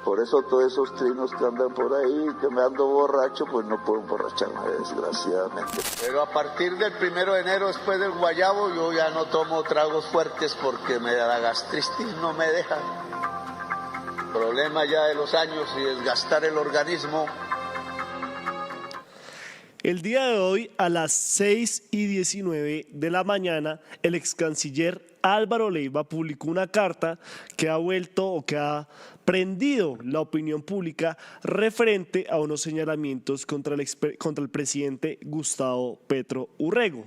Por eso todos esos trinos que andan por ahí, que me ando borracho, pues no puedo emborracharme, desgraciadamente. Pero a partir del 1 de enero, después del guayabo, yo ya no tomo tragos fuertes porque me da la gastritis, no me deja. Problema ya de los años y desgastar el organismo. El día de hoy, a las 6:19 de la mañana, el ex canciller Álvaro Leiva publicó una carta que ha vuelto o que ha prendido la opinión pública referente a unos señalamientos contra el presidente Gustavo Petro Urrego.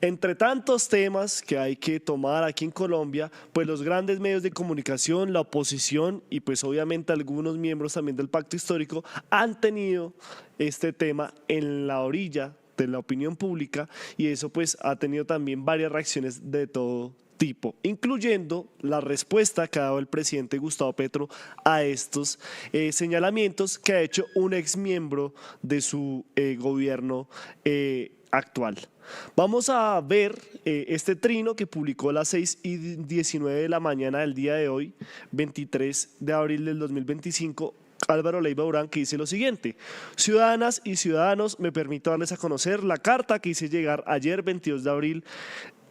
Entre tantos temas que hay que tomar aquí en Colombia, pues los grandes medios de comunicación, la oposición y pues obviamente algunos miembros también del Pacto Histórico han tenido este tema en la orilla de la opinión pública y eso pues ha tenido también varias reacciones de todo tipo, incluyendo la respuesta que ha dado el presidente Gustavo Petro a estos señalamientos que ha hecho un ex miembro de su gobierno actual. Vamos a ver este trino que publicó a las 6:19 de la mañana del día de hoy, 23 de abril del 2025, Álvaro Leiva Urán, que dice lo siguiente: ciudadanas y ciudadanos, me permito darles a conocer la carta que hice llegar ayer, 22 de abril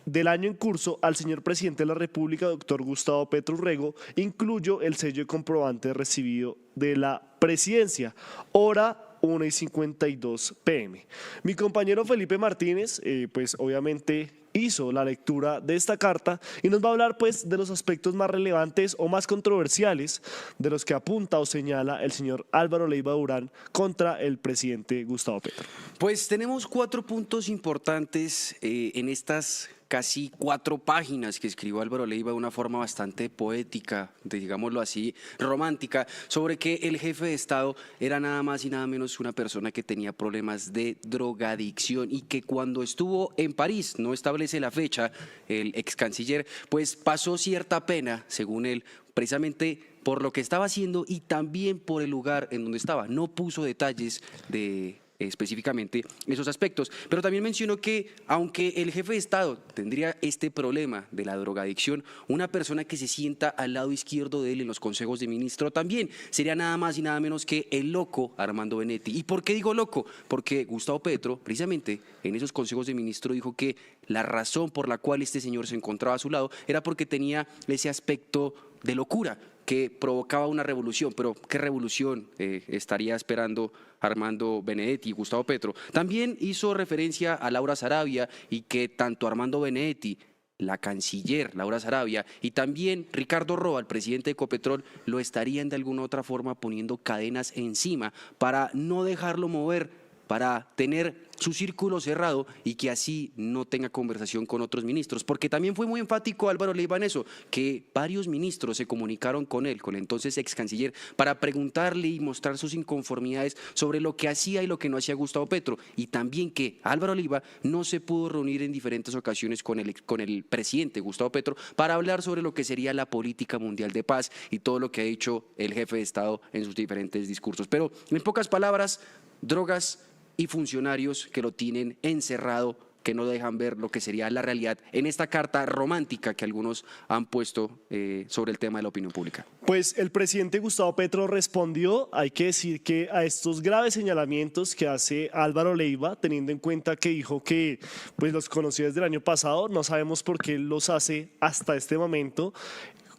del año en curso, al señor presidente de la República, doctor Gustavo Petro Urrego. Incluyo el sello de comprobante recibido de la presidencia. Hora 1:52 p.m. Mi compañero Felipe Martínez, pues obviamente hizo la lectura de esta carta y nos va a hablar pues de los aspectos más relevantes o más controversiales de los que apunta o señala el señor Álvaro Leiva Urán contra el presidente Gustavo Petro. Pues tenemos 4 puntos importantes en estas casi 4 páginas que escribió Álvaro Leiva de una forma bastante poética, digámoslo así, romántica, sobre que el jefe de Estado era nada más y nada menos una persona que tenía problemas de drogadicción y que cuando estuvo en París, no establece la fecha, el ex canciller, pues pasó cierta pena, según él, precisamente por lo que estaba haciendo y también por el lugar en donde estaba. No puso detalles de específicamente esos aspectos, pero también mencionó que aunque el jefe de Estado tendría este problema de la drogadicción, una persona que se sienta al lado izquierdo de él en los consejos de ministro también sería nada más y nada menos que el loco Armando Benedetti. ¿Y por qué digo loco? Porque Gustavo Petro, precisamente en esos consejos de ministro, dijo que la razón por la cual este señor se encontraba a su lado era porque tenía ese aspecto de locura que provocaba una revolución. Pero ¿qué revolución estaría esperando Armando Benedetti y Gustavo Petro? También hizo referencia a Laura Sarabia y que tanto Armando Benedetti, la canciller Laura Sarabia y también Ricardo Roa, el presidente de Ecopetrol, lo estarían de alguna u otra forma poniendo cadenas encima para no dejarlo mover, para tener su círculo cerrado y que así no tenga conversación con otros ministros, porque también fue muy enfático Álvaro Leiva en eso, que varios ministros se comunicaron con él, con el entonces ex canciller, para preguntarle y mostrar sus inconformidades sobre lo que hacía y lo que no hacía Gustavo Petro, y también que Álvaro Leiva no se pudo reunir en diferentes ocasiones con el presidente Gustavo Petro para hablar sobre lo que sería la política mundial de paz y todo lo que ha dicho el jefe de Estado en sus diferentes discursos. Pero en pocas palabras, drogas y funcionarios que lo tienen encerrado, que no dejan ver lo que sería la realidad en esta carta romántica que algunos han puesto sobre el tema de la opinión pública. Pues el presidente Gustavo Petro respondió, hay que decir que a estos graves señalamientos que hace Álvaro Leiva, teniendo en cuenta que dijo que pues los conocía desde el año pasado, no sabemos por qué los hace hasta este momento,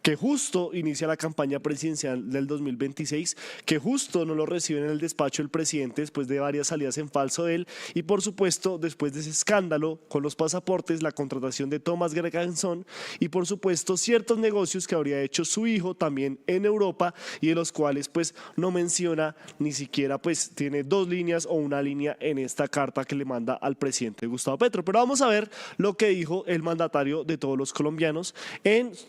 que justo inicia la campaña presidencial del 2026, que justo no lo reciben en el despacho del presidente después de varias salidas en falso de él y por supuesto después de ese escándalo con los pasaportes, la contratación de Thomas Greganson y por supuesto ciertos negocios que habría hecho su hijo también en Europa y de los cuales pues no menciona ni siquiera, pues tiene 2 líneas o una línea en esta carta que le manda al presidente Gustavo Petro. Pero vamos a ver lo que dijo el mandatario de todos los colombianos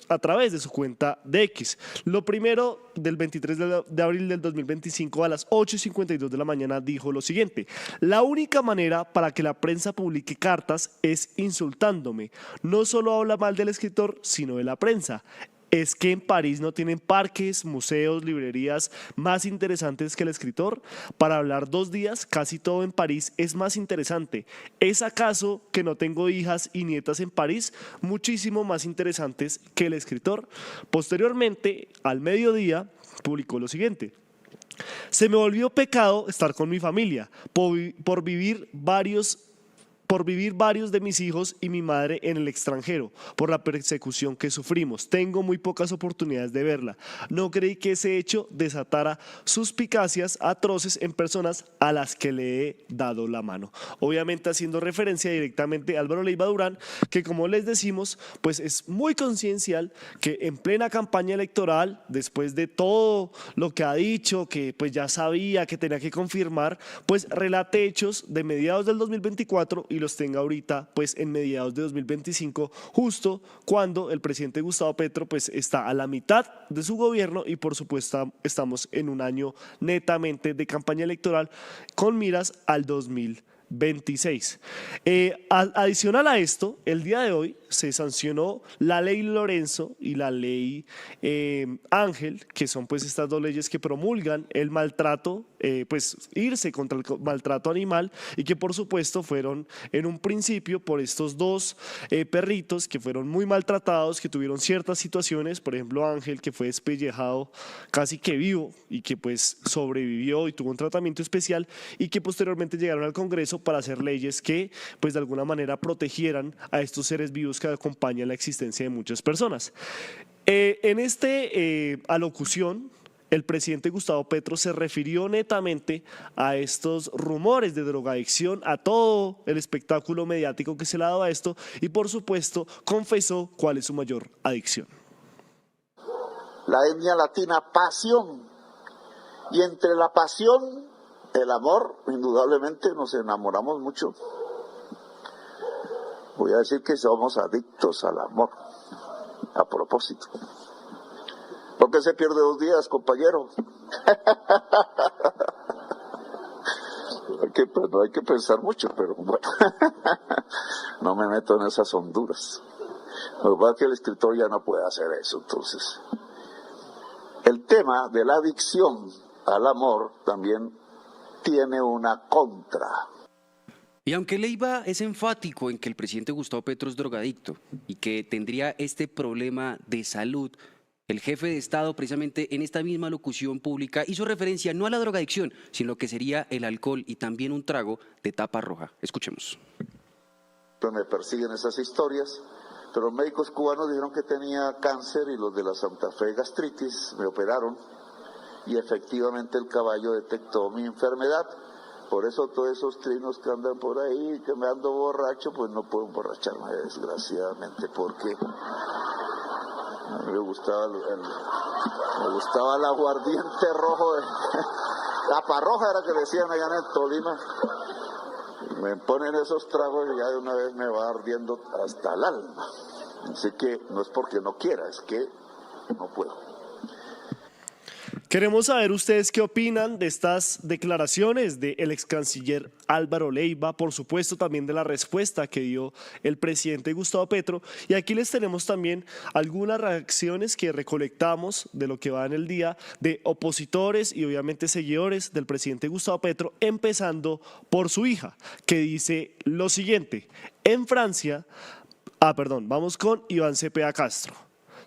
a través de su cuenta de X. Lo primero, del 23 de abril del 2025 a las 8:52 de la mañana dijo lo siguiente: la única manera para que la prensa publique cartas es insultándome. No solo habla mal del escritor, sino de la prensa. ¿Es que en París no tienen parques, museos, librerías más interesantes que el escritor? Para hablar 2 días, casi todo en París es más interesante. ¿Es acaso que no tengo hijas y nietas en París? Muchísimo más interesantes que el escritor. Posteriormente, al mediodía, publicó lo siguiente: se me volvió pecado estar con mi familia, por vivir varios de mis hijos y mi madre en el extranjero, por la persecución que sufrimos. Tengo muy pocas oportunidades de verla. No creí que ese hecho desatara suspicacias atroces en personas a las que le he dado la mano. Obviamente haciendo referencia directamente a Álvaro Leyva Durán, que como les decimos, pues es muy conciencial que en plena campaña electoral, después de todo lo que ha dicho, que pues ya sabía que tenía que confirmar, pues relate hechos de mediados del 2024 y los tenga ahorita pues en mediados de 2025, justo cuando el presidente Gustavo Petro pues está a la mitad de su gobierno y por supuesto estamos en un año netamente de campaña electoral con miras al 2026. Adicional a esto, el día de hoy se sancionó la ley Lorenzo y la ley Ángel, que son pues estas dos leyes que promulgan el maltrato, pues irse contra el maltrato animal, y que por supuesto fueron en un principio por estos dos perritos que fueron muy maltratados, que tuvieron ciertas situaciones, por ejemplo Ángel, que fue despellejado casi que vivo y que pues sobrevivió y tuvo un tratamiento especial, y que posteriormente llegaron al Congreso para hacer leyes que pues de alguna manera protegieran a estos seres vivos que acompañan la existencia de muchas personas. En esta alocución, el presidente Gustavo Petro se refirió netamente a estos rumores de drogadicción, a todo el espectáculo mediático que se le ha dado a esto, y por supuesto confesó cuál es su mayor adicción. La etnia latina, pasión. Y entre la pasión, el amor, indudablemente nos enamoramos mucho. Voy a decir que somos adictos al amor, a propósito. ¿Por qué se pierde 2 días, compañero? No hay que pensar mucho, pero bueno, no me meto en esas honduras. Lo que pasa es que el escritor ya no puede hacer eso, entonces. El tema de la adicción al amor también tiene una contra. Y aunque Leyva es enfático en que el presidente Gustavo Petro es drogadicto y que tendría este problema de salud, el jefe de Estado precisamente en esta misma locución pública hizo referencia no a la drogadicción, sino lo que sería el alcohol y también un trago de tapa roja. Escuchemos. Me persiguen esas historias, pero los médicos cubanos dijeron que tenía cáncer y los de la Santa Fe gastritis, me operaron y efectivamente el caballo detectó mi enfermedad. Por eso todos esos trinos que andan por ahí, que me ando borracho, pues no puedo emborracharme, desgraciadamente, porque a mí me gustaba el aguardiente rojo, tapa roja era que decían allá en el Tolima. Me ponen esos tragos y ya de una vez me va ardiendo hasta el alma. Así que no es porque no quiera, es que no puedo. Queremos saber ustedes qué opinan de estas declaraciones del ex canciller Álvaro Leyva, por supuesto también de la respuesta que dio el presidente Gustavo Petro, y aquí les tenemos también algunas reacciones que recolectamos de lo que va en el día de opositores y obviamente seguidores del presidente Gustavo Petro, empezando por su hija, que dice lo siguiente: en Francia, vamos con Iván Cepeda Castro.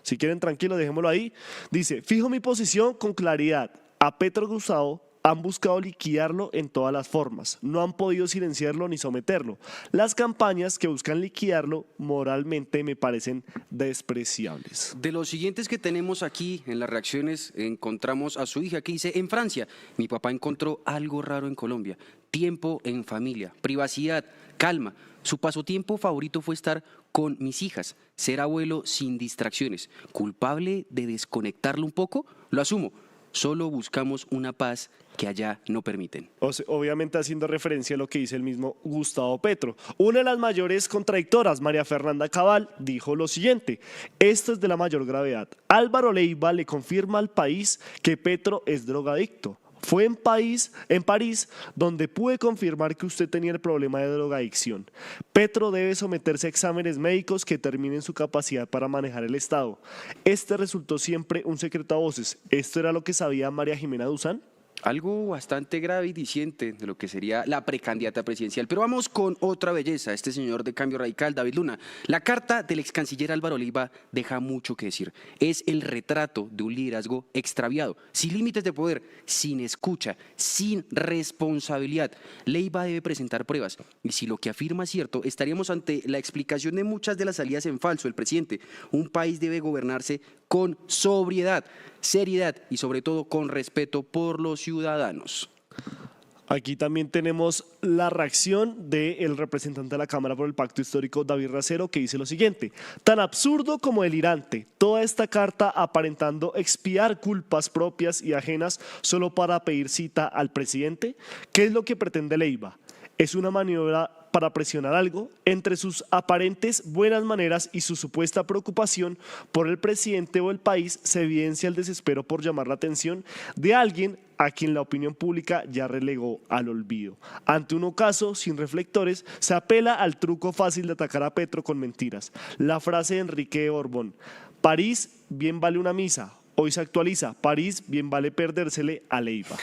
Si quieren, tranquilo, dejémoslo ahí. Dice: fijo mi posición con claridad. A Petro Gustavo han buscado liquidarlo en todas las formas. No han podido silenciarlo ni someterlo. Las campañas que buscan liquidarlo moralmente me parecen despreciables. De los siguientes que tenemos aquí en las reacciones, encontramos a su hija que dice: en Francia, mi papá encontró algo raro en Colombia. Tiempo en familia, privacidad, calma. Su pasatiempo favorito fue estar con mis hijas, ser abuelo sin distracciones. ¿Culpable de desconectarlo un poco? Lo asumo. Solo buscamos una paz que allá no permiten. Obviamente haciendo referencia a lo que dice el mismo Gustavo Petro. Una de las mayores contradictoras, María Fernanda Cabal, dijo lo siguiente: esto es de la mayor gravedad. Álvaro Leyva le confirma al país que Petro es drogadicto. Fue en París donde pude confirmar que usted tenía el problema de drogadicción. Petro debe someterse a exámenes médicos que determinen su capacidad para manejar el Estado. Este resultó siempre un secreto a voces. ¿Esto era lo que sabía María Jimena Duzán? Algo bastante grave y diciente de lo que sería la precandidata presidencial. Pero vamos con otra belleza, este señor de Cambio Radical, David Luna. La carta del ex canciller Álvaro Leiva deja mucho que decir. Es el retrato de un liderazgo extraviado, sin límites de poder, sin escucha, sin responsabilidad. Leiva debe presentar pruebas y si lo que afirma es cierto, estaríamos ante la explicación de muchas de las salidas en falso del presidente. Un país debe gobernarse con sobriedad, seriedad y sobre todo con respeto por los ciudadanos. Aquí también tenemos la reacción del representante de la Cámara por el Pacto Histórico, David Racero, que dice lo siguiente: tan absurdo como delirante, toda esta carta aparentando expiar culpas propias y ajenas solo para pedir cita al presidente. ¿Qué es lo que pretende Leiva? ¿Es una maniobra para presionar algo? Entre sus aparentes buenas maneras y su supuesta preocupación por el presidente o el país se evidencia el desespero por llamar la atención de alguien a quien la opinión pública ya relegó al olvido. Ante un ocaso sin reflectores, se apela al truco fácil de atacar a Petro con mentiras. La frase de Enrique de Borbón: París bien vale una misa. Hoy se actualiza: París bien vale perdérsele a Leiva.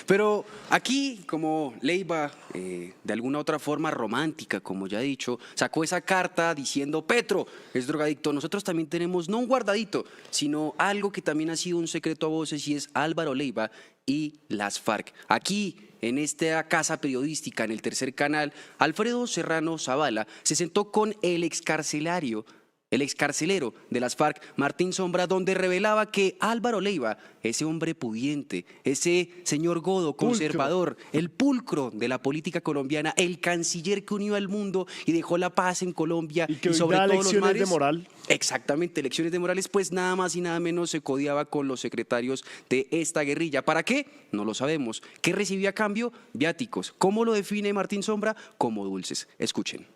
Pero aquí, como Leiva, de alguna otra forma romántica, como ya he dicho, sacó esa carta diciendo Petro es drogadicto, nosotros también tenemos no un guardadito, sino algo que también ha sido un secreto a voces y es Álvaro Leiva y las FARC. Aquí, en esta casa periodística, en el Tercer Canal, Alfredo Serrano Zavala se sentó con el excarcelero de las FARC, Martín Sombra, donde revelaba que Álvaro Leiva, ese hombre pudiente, ese señor godo, conservador, el pulcro de la política colombiana, el canciller que unió al mundo y dejó la paz en Colombia y que sobre da todo los mares. De moral. Exactamente, lecciones de morales, pues nada más y nada menos se codiaba con los secretarios de esta guerrilla. ¿Para qué? No lo sabemos. ¿Qué recibía a cambio? Viáticos. ¿Cómo lo define Martín Sombra? Como dulces. Escuchen.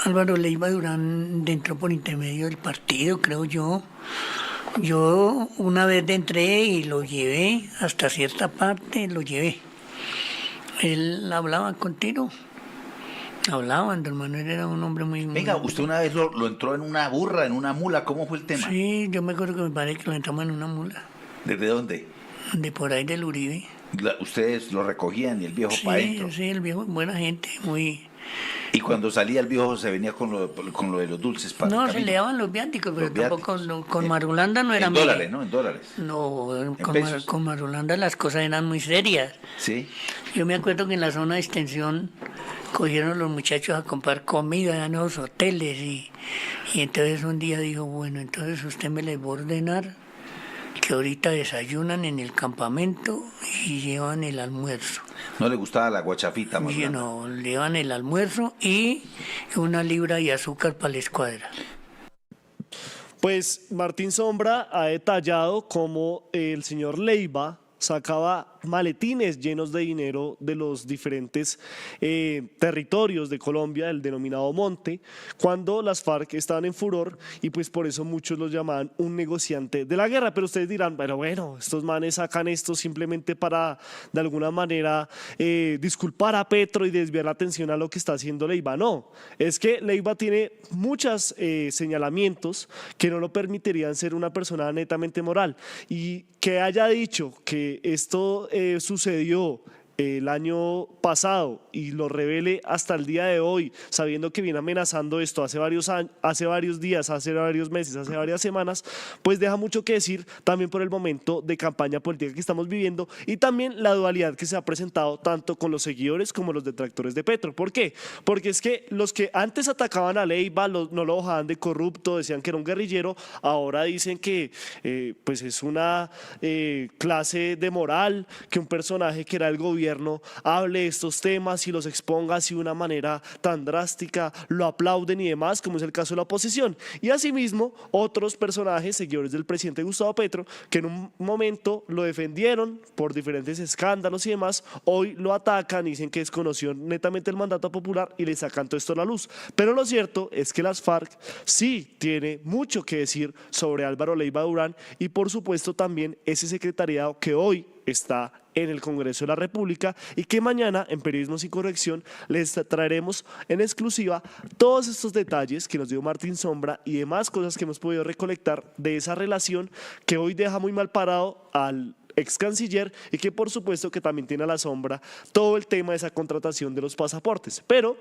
Álvaro Leiva Durán entró por intermedio del partido, creo yo. Yo una vez entré y lo llevé, hasta cierta parte lo llevé. Él hablaba contigo. Hablaba, Andrés Manuel era un hombre muy... Venga, usted una vez lo entró en una burra, en una mula, ¿cómo fue el tema? Sí, yo me acuerdo que me parece que lo entramos en una mula. ¿Desde dónde? De por ahí del Uribe. Ustedes lo recogían y el viejo para adentro. Sí, el viejo, buena gente, muy... Y cuando salía el viejo se venía con lo de los dulces para No, el se camino. le daban los viáticos, pero Los tampoco viáticos. con Marulanda no era... En dólares, ¿no? En dólares. No, pesos. con Marulanda las cosas eran muy serias. Sí. Yo me acuerdo que en la zona de extensión cogieron los muchachos a comprar comida en los hoteles y entonces un día dijo, bueno, entonces usted me les va a ordenar que ahorita desayunan en el campamento y llevan el almuerzo. ¿No le gustaba la guachafita, Marulanda? No, llevan el almuerzo y 1 libra de azúcar para la escuadra. Pues Martín Sombra ha detallado cómo el señor Leiva sacaba maletines llenos de dinero de los diferentes territorios de Colombia, el denominado monte, cuando las FARC estaban en furor y pues por eso muchos los llamaban un negociante de la guerra. Pero ustedes dirán, pero bueno, estos manes sacan esto simplemente para de alguna manera disculpar a Petro y desviar la atención a lo que está haciendo Leiva. No, es que Leiva tiene muchos señalamientos que no lo permitirían ser una persona netamente moral, y que haya dicho que esto sucedió el año pasado y lo revele hasta el día de hoy, sabiendo que viene amenazando esto hace varios años, hace varios días, hace varios meses, hace varias semanas, pues deja mucho que decir también por el momento de campaña política que estamos viviendo y también la dualidad que se ha presentado tanto con los seguidores como los detractores de Petro. ¿Por qué? Porque es que los que antes atacaban a Leiva no lo bajaban de corrupto, decían que era un guerrillero, ahora dicen que pues es una clase de moral, que un personaje que era el gobierno hable de estos temas y los exponga así de una manera tan drástica, lo aplauden y demás, como es el caso de la oposición. Y asimismo, otros personajes, seguidores del presidente Gustavo Petro, que en un momento lo defendieron por diferentes escándalos y demás, hoy lo atacan y dicen que desconoció netamente el mandato popular y le sacan todo esto a la luz. Pero lo cierto es que las FARC sí tiene mucho que decir sobre Álvaro Leiva Durán y por supuesto también ese secretariado que hoy está en el Congreso de la República y que mañana en Periodismo Sin Corrección les traeremos en exclusiva todos estos detalles que nos dio Martín Sombra y demás cosas que hemos podido recolectar de esa relación que hoy deja muy mal parado al ex canciller y que por supuesto que también tiene a la sombra todo el tema de esa contratación de los pasaportes. Pero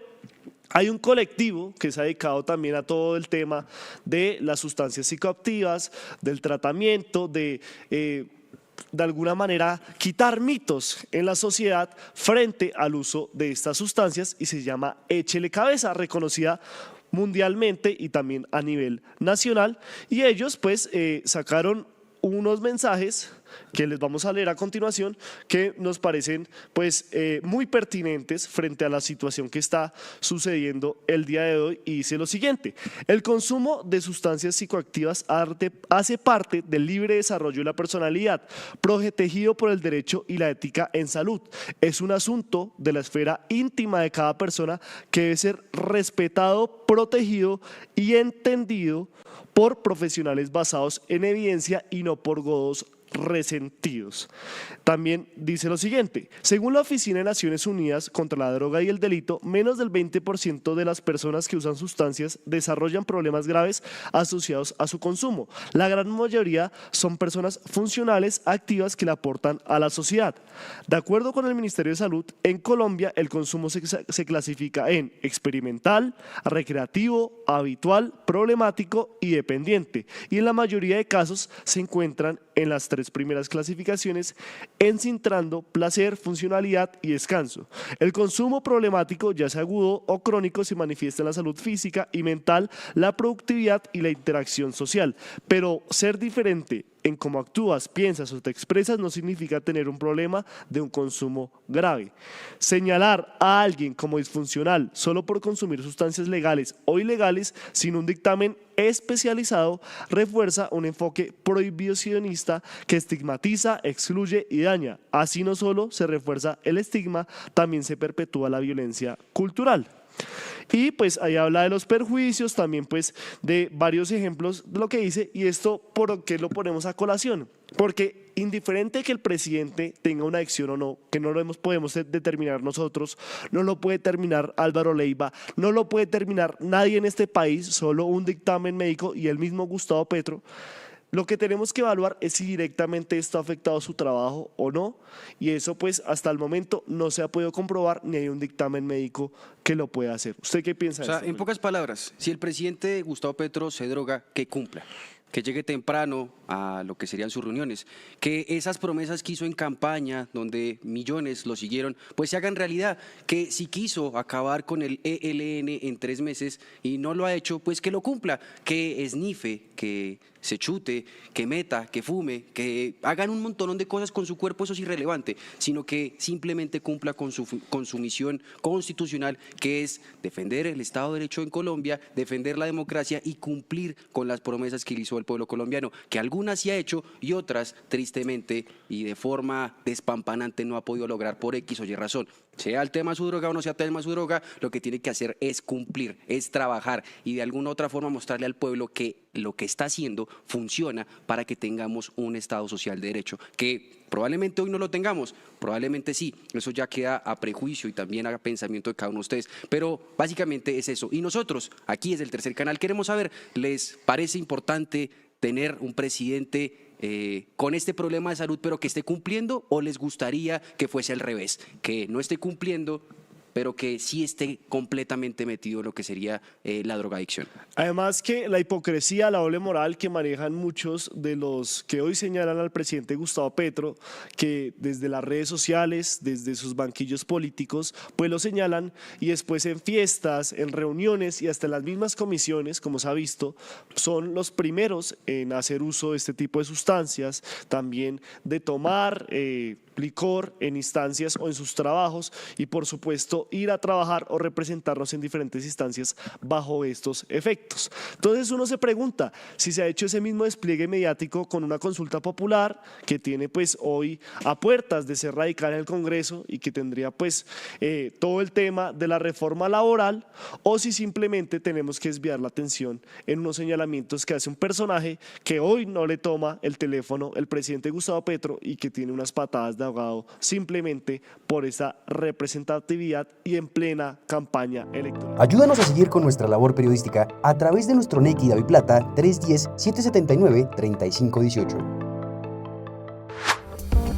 hay un colectivo que se ha dedicado también a todo el tema de las sustancias psicoactivas, del tratamiento, de alguna manera quitar mitos en la sociedad frente al uso de estas sustancias y se llama Échele Cabeza, reconocida mundialmente y también a nivel nacional, y ellos pues sacaron unos mensajes que les vamos a leer a continuación que nos parecen pues muy pertinentes frente a la situación que está sucediendo el día de hoy y dice lo siguiente: el consumo de sustancias psicoactivas hace parte del libre desarrollo de la personalidad, protegido por el derecho y la ética en salud. Es un asunto de la esfera íntima de cada persona que debe ser respetado, protegido y entendido por profesionales basados en evidencia y no por godos resentidos. También dice lo siguiente: según la Oficina de Naciones Unidas contra la Droga y el Delito, menos del 20% de las personas que usan sustancias desarrollan problemas graves asociados a su consumo. La gran mayoría son personas funcionales, activas, que le aportan a la sociedad. De acuerdo con el Ministerio de Salud, en Colombia el consumo se clasifica en experimental, recreativo, habitual, problemático y dependiente, y en la mayoría de casos se encuentran en las tres primeras clasificaciones, encintrando placer, funcionalidad y descanso. El consumo problemático, ya sea agudo o crónico, se manifiesta en la salud física y mental, la productividad y la interacción social, pero ser diferente en cómo actúas, piensas o te expresas no significa tener un problema de un consumo grave. Señalar a alguien como disfuncional solo por consumir sustancias legales o ilegales sin un dictamen especializado refuerza un enfoque prohibicionista que estigmatiza, excluye y daña. Así no solo se refuerza el estigma, también se perpetúa la violencia cultural. Y pues ahí habla de los perjuicios, también pues de varios ejemplos de lo que dice, y esto por qué lo ponemos a colación, porque indiferente que el presidente tenga una adicción o no, que no lo podemos determinar nosotros, no lo puede determinar Álvaro Leiva, no lo puede determinar nadie en este país, solo un dictamen médico y el mismo Gustavo Petro. Lo que tenemos que evaluar es si directamente esto ha afectado su trabajo o no, y eso pues hasta el momento no se ha podido comprobar ni hay un dictamen médico que lo pueda hacer. ¿Usted qué piensa de esto? En pocas palabras, si el presidente Gustavo Petro se droga, que cumpla, que llegue temprano a lo que serían sus reuniones, que esas promesas que hizo en campaña, donde millones lo siguieron, pues se hagan realidad, que si quiso acabar con el ELN en 3 meses y no lo ha hecho, pues que lo cumpla, que esnife, que se chute, que meta, que fume, que hagan un montón de cosas con su cuerpo, eso es irrelevante, sino que simplemente cumpla con su misión constitucional, que es defender el Estado de Derecho en Colombia, defender la democracia y cumplir con las promesas que hizo el pueblo colombiano, que algunas sí ha hecho y otras, tristemente y de forma despampanante, no ha podido lograr por X o Y razón. Sea el tema su droga o no sea el tema su droga, lo que tiene que hacer es cumplir, es trabajar y de alguna otra forma mostrarle al pueblo que lo que está haciendo funciona para que tengamos un Estado social de derecho, que probablemente hoy no lo tengamos, probablemente sí, eso ya queda a prejuicio y también a pensamiento de cada uno de ustedes, pero básicamente es eso. Y nosotros, aquí desde el Tercer Canal, queremos saber, ¿les parece importante tener un presidente con este problema de salud pero que esté cumpliendo, o les gustaría que fuese al revés, que no esté cumpliendo pero que sí esté completamente metido en lo que sería la drogadicción? Además que la hipocresía, la doble moral que manejan muchos de los que hoy señalan al presidente Gustavo Petro, que desde las redes sociales, desde sus banquillos políticos, pues lo señalan y después en fiestas, en reuniones y hasta en las mismas comisiones, como se ha visto, son los primeros en hacer uso de este tipo de sustancias, también de tomar licor en instancias o en sus trabajos y por supuesto incluso ir a trabajar o representarnos en diferentes instancias bajo estos efectos. Entonces uno se pregunta si se ha hecho ese mismo despliegue mediático con una consulta popular que tiene pues hoy a puertas de ser radical en el Congreso y que tendría pues todo el tema de la reforma laboral, o si simplemente tenemos que desviar la atención en unos señalamientos que hace un personaje que hoy no le toma el teléfono el presidente Gustavo Petro y que tiene unas patadas de ahogado simplemente por esa representatividad y en plena campaña electoral. Ayúdanos a seguir con nuestra labor periodística a través de nuestro NECI DaviPlata 310-779-3518.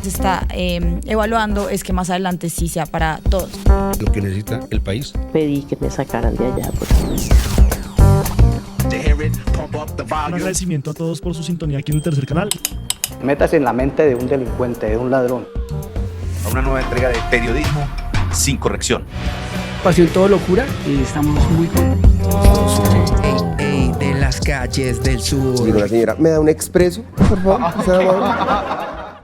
Se está evaluando es que más adelante sí sea para todos. Lo que necesita el país. Pedí que me sacaran de allá. Un agradecimiento a todos por su sintonía aquí en el tercer canal. Métase en la mente de un delincuente, de un ladrón. A una nueva entrega de periodismo sin corrección. Pasión todo locura y estamos muy contentos. De las calles del sur. Digo, la señora, ¿me da un expreso, por favor?